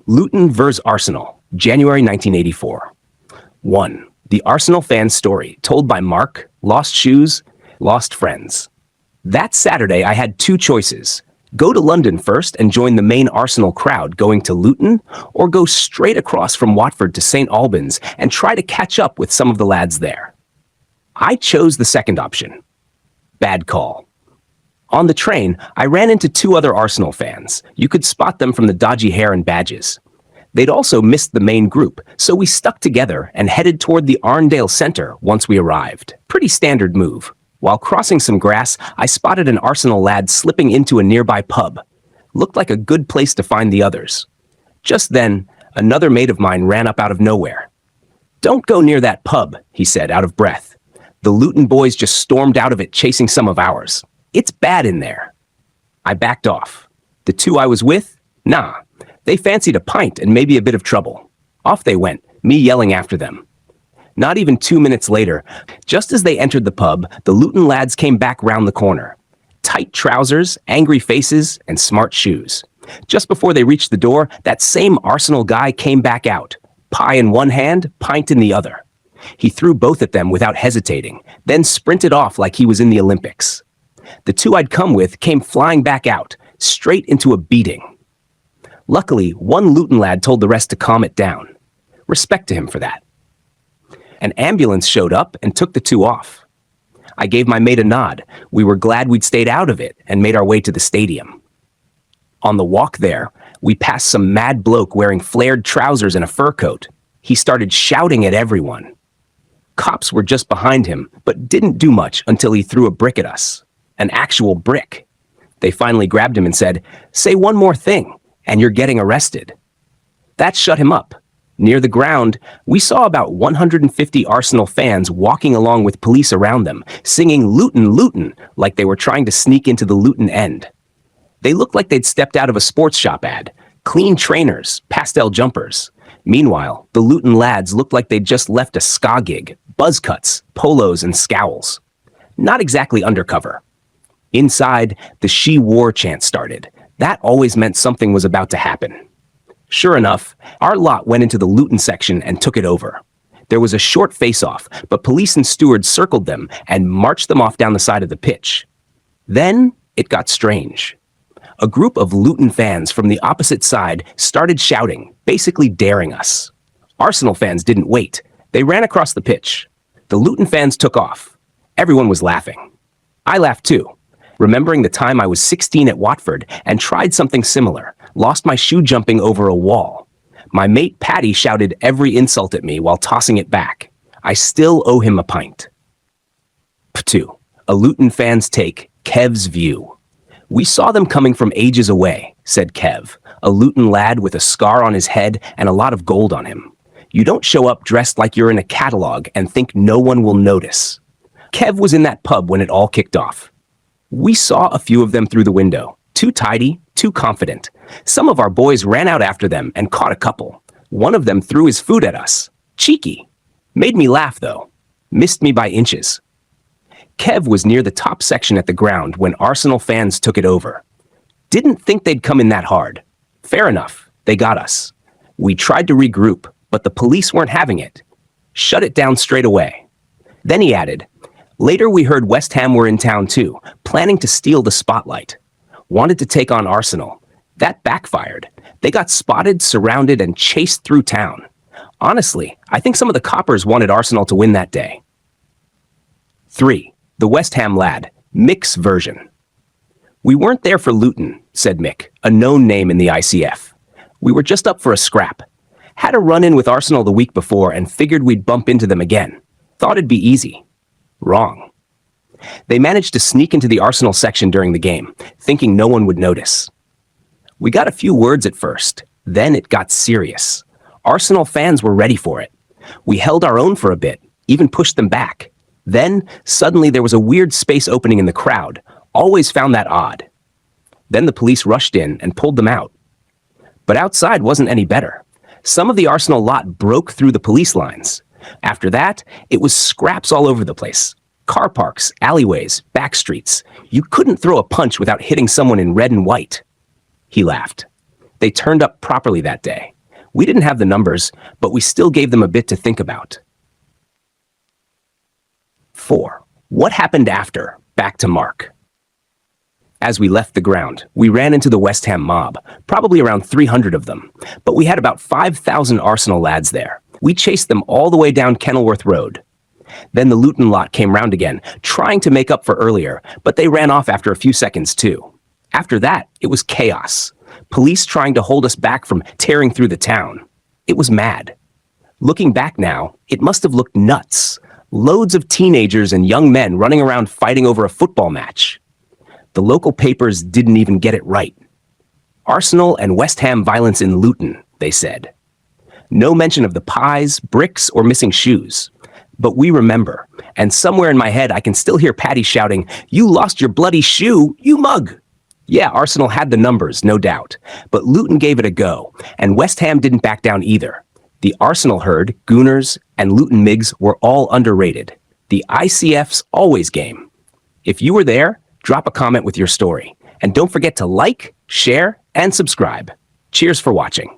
Luton vs. Arsenal, January 1984. 1. The Arsenal fan story, told by Mark, lost shoes, lost friends. That Saturday, I had two choices. Go to London first and join the main Arsenal crowd going to Luton, or go straight across from Watford to St. Albans and try to catch up with some of the lads there. I chose the second option. Bad call. On the train, I ran into two other Arsenal fans. You could spot them from the dodgy hair and badges. They'd also missed the main group, so we stuck together and headed toward the Arndale Centre once we arrived. Pretty standard move. While crossing some grass, I spotted an Arsenal lad slipping into a nearby pub. Looked like a good place to find the others. Just then, another mate of mine ran up out of nowhere. "Don't go near that pub," he said, out of breath. "The Luton boys just stormed out of it chasing some of ours. It's bad in there." I backed off. The two I was with? Nah. They fancied a pint and maybe a bit of trouble. Off they went, me yelling after them. Not even 2 minutes later, just as they entered the pub, the Luton lads came back round the corner. Tight trousers, angry faces, and smart shoes. Just before they reached the door, that same Arsenal guy came back out. Pie in one hand, pint in the other. He threw both at them without hesitating, then sprinted off like he was in the Olympics. The two I'd come with came flying back out, straight into a beating. Luckily, one Luton lad told the rest to calm it down. Respect to him for that. An ambulance showed up and took the two off. I gave my mate a nod. We were glad we'd stayed out of it and made our way to the stadium. On the walk there, we passed some mad bloke wearing flared trousers and a fur coat. He started shouting at everyone. Cops were just behind him, but didn't do much until he threw a brick at us. An actual brick. They finally grabbed him and said, "Say one more thing, and you're getting arrested." That shut him up. Near the ground, we saw about 150 Arsenal fans walking along with police around them, singing "Luton, Luton," like they were trying to sneak into the Luton end. They looked like they'd stepped out of a sports shop ad. Clean trainers, pastel jumpers. Meanwhile, the Luton lads looked like they'd just left a ska gig, buzz cuts, polos, and scowls. Not exactly undercover. Inside, the "She War" chant started. That always meant something was about to happen. Sure enough, our lot went into the Luton section and took it over. There was a short face-off, but police and stewards circled them and marched them off down the side of the pitch. Then it got strange. A group of Luton fans from the opposite side started shouting, basically daring us. Arsenal fans didn't wait. They ran across the pitch. The Luton fans took off. Everyone was laughing. I laughed too, remembering the time I was 16 at Watford and tried something similar. Lost my shoe jumping over a wall. My mate Paddy shouted every insult at me while tossing it back. I still owe him a pint. 2. A Luton fan's take, Kev's view. "We saw them coming from ages away," said Kev, a Luton lad with a scar on his head and a lot of gold on him. "You don't show up dressed like you're in a catalog and think no one will notice." Kev was in that pub when it all kicked off. We saw a few of them through the window. Too tidy, too confident. Some of our boys ran out after them and caught a couple. One of them threw his food at us. Cheeky. Made me laugh, though. Missed me by inches. Kev was near the top section at the ground when Arsenal fans took it over. Didn't think they'd come in that hard. Fair enough. They got us. We tried to regroup, but the police weren't having it. Shut it down straight away. Then he added, "Later we heard West Ham were in town too, planning to steal the spotlight. Wanted to take on Arsenal. That backfired. They got spotted, surrounded, and chased through town. Honestly, I think some of the coppers wanted Arsenal to win that day." 3. The West Ham lad, Mick's version. "We weren't there for Luton," said Mick, a known name in the ICF. "We were just up for a scrap. Had a run-in with Arsenal the week before and figured we'd bump into them again. Thought it'd be easy. Wrong. They managed to sneak into the Arsenal section during the game, thinking no one would notice. We got a few words at first, then it got serious. Arsenal fans were ready for it. We held our own for a bit, even pushed them back. Then, suddenly there was a weird space opening in the crowd. Always found that odd. Then the police rushed in and pulled them out. But outside wasn't any better. Some of the Arsenal lot broke through the police lines. After that, it was scraps all over the place. Car parks, alleyways, back streets. You couldn't throw a punch without hitting someone in red and white. He laughed. They turned up properly that day. We didn't have the numbers, but we still gave them a bit to think about. 4. What happened after? Back to Mark. As we left the ground, we ran into the West Ham mob, probably around 300 of them, but we had about 5,000 Arsenal lads there. We chased them all the way down Kenilworth Road. Then the Luton lot came round again, trying to make up for earlier, but they ran off after a few seconds too. After that, it was chaos. Police trying to hold us back from tearing through the town. It was mad. Looking back now, it must have looked nuts. Loads of teenagers and young men running around fighting over a football match. The local papers didn't even get it right. Arsenal and West Ham violence in Luton, they said. No mention of the pies, bricks, or missing shoes. But we remember, and somewhere in my head I can still hear Paddy shouting, "You lost your bloody shoe, you mug!" Yeah, Arsenal had the numbers, no doubt, but Luton gave it a go, and West Ham didn't back down either. The Arsenal herd, Gooners, and Luton Migs were all underrated. The ICF's always game. If you were there, drop a comment with your story. And don't forget to like, share, and subscribe. Cheers for watching.